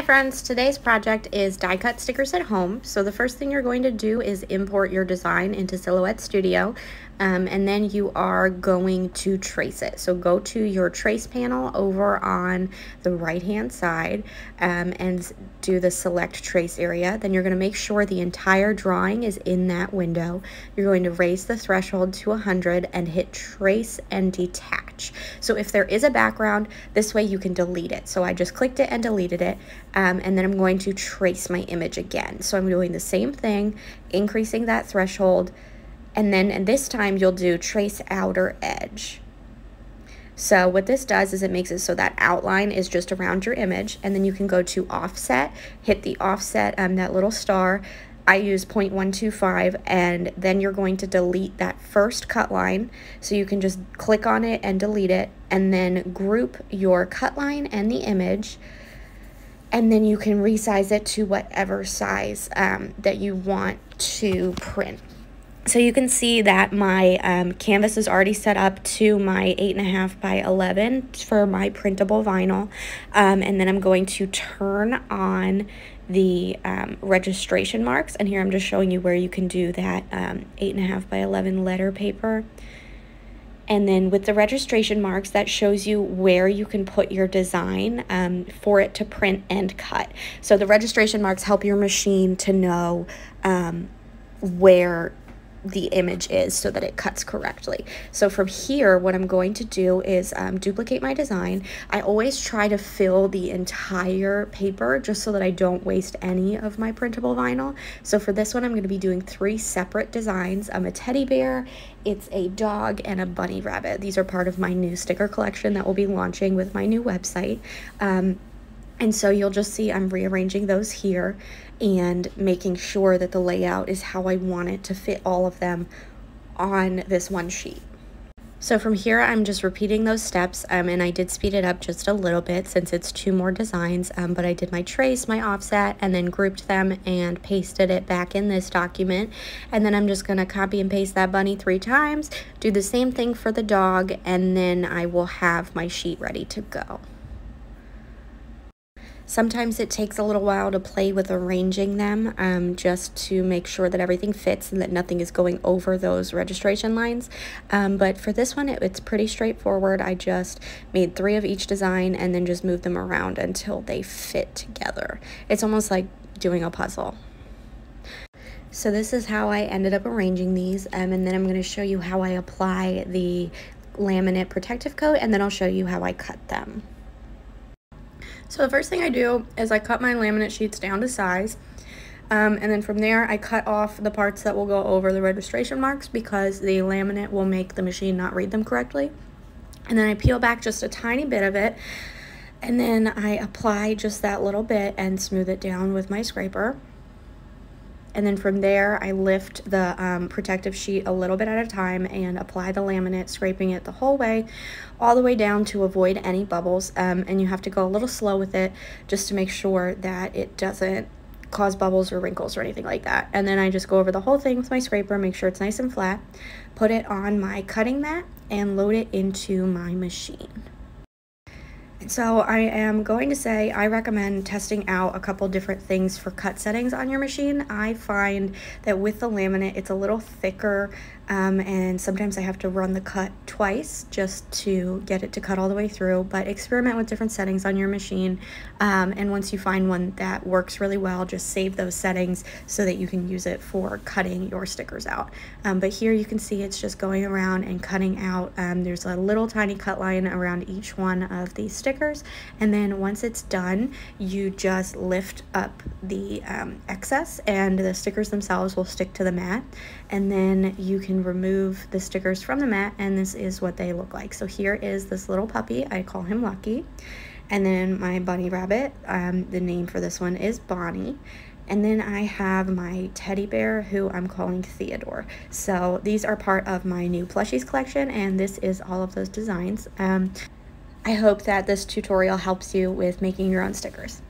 Hi friends, today's project is die cut stickers at home. So the first thing you're going to do is import your design into Silhouette Studio, and then you are going to trace it. So go to your trace panel over on the right hand side and do the select trace area. Then you're going to make sure the entire drawing is in that window. You're going to raise the threshold to 100 and hit trace and detach. So if there is a background, this way you can delete it. So I just clicked it and deleted it. And then I'm going to trace my image again. So I'm doing the same thing, increasing that threshold, and this time you'll do trace outer edge. So what this does is it makes it so that outline is just around your image, and then you can go to offset, hit the offset, that little star. I use 0.125, and then you're going to delete that first cut line. So you can just click on it and delete it, and then group your cut line and the image, and then you can resize it to whatever size that you want to print. So you can see that my canvas is already set up to my 8.5 by 11 for my printable vinyl, and then I'm going to turn on the registration marks, and here I'm just showing you where you can do that 8.5 by 11 letter paper. And then with the registration marks, that shows you where you can put your design for it to print and cut. So the registration marks help your machine to know where the image is so that it cuts correctly. So from here, what I'm going to do is duplicate my design. I always try to fill the entire paper just so that I don't waste any of my printable vinyl. So for this one, I'm going to be doing 3 separate designs. A teddy bear, it's a dog, and a bunny rabbit. These are part of my new sticker collection that will be launching with my new website. And so you'll just see I'm rearranging those here and making sure that the layout is how I want it to fit all of them on this one sheet. So from here, I'm just repeating those steps, and I did speed it up just a little bit since it's 2 more designs, but I did my trace, my offset, and then grouped them and pasted it back in this document. And then I'm just gonna copy and paste that bunny 3 times, do the same thing for the dog, and then I will have my sheet ready to go. Sometimes it takes a little while to play with arranging them just to make sure that everything fits and that nothing is going over those registration lines. But for this one, it's pretty straightforward. I just made 3 of each design and then just moved them around until they fit together. It's almost like doing a puzzle. So this is how I ended up arranging these, and then I'm going to show you how I apply the laminate protective coat, and then I'll show you how I cut them. So the first thing I do is I cut my laminate sheets down to size, and then from there I cut off the parts that will go over the registration marks because the laminate will make the machine not read them correctly. And then I peel back just a tiny bit of it, and then I apply just that little bit and smooth it down with my scraper. And then from there, I lift the protective sheet a little bit at a time and apply the laminate, scraping it the whole way, all the way down to avoid any bubbles. And you have to go a little slow with it just to make sure that it doesn't cause bubbles or wrinkles or anything like that. And then I just go over the whole thing with my scraper, make sure it's nice and flat, put it on my cutting mat, and load it into my machine. So I am going to say I recommend testing out a couple different things for cut settings on your machine. I find that with the laminate, it's a little thicker, and sometimes I have to run the cut twice just to get it to cut all the way through. But experiment with different settings on your machine, and once you find one that works really well, just save those settings so that you can use it for cutting your stickers out. But here you can see it's just going around and cutting out. There's a little tiny cut line around each one of these stickers, and then once it's done, you just lift up the excess, and the stickers themselves will stick to the mat, and then you can remove the stickers from the mat, and this is what they look like. So here is this little puppy, I call him Lucky, and then my bunny rabbit, the name for this one is Bonnie. And then I have my teddy bear, who I'm calling Theodore. So these are part of my new plushies collection, and this is all of those designs. I hope that this tutorial helps you with making your own stickers.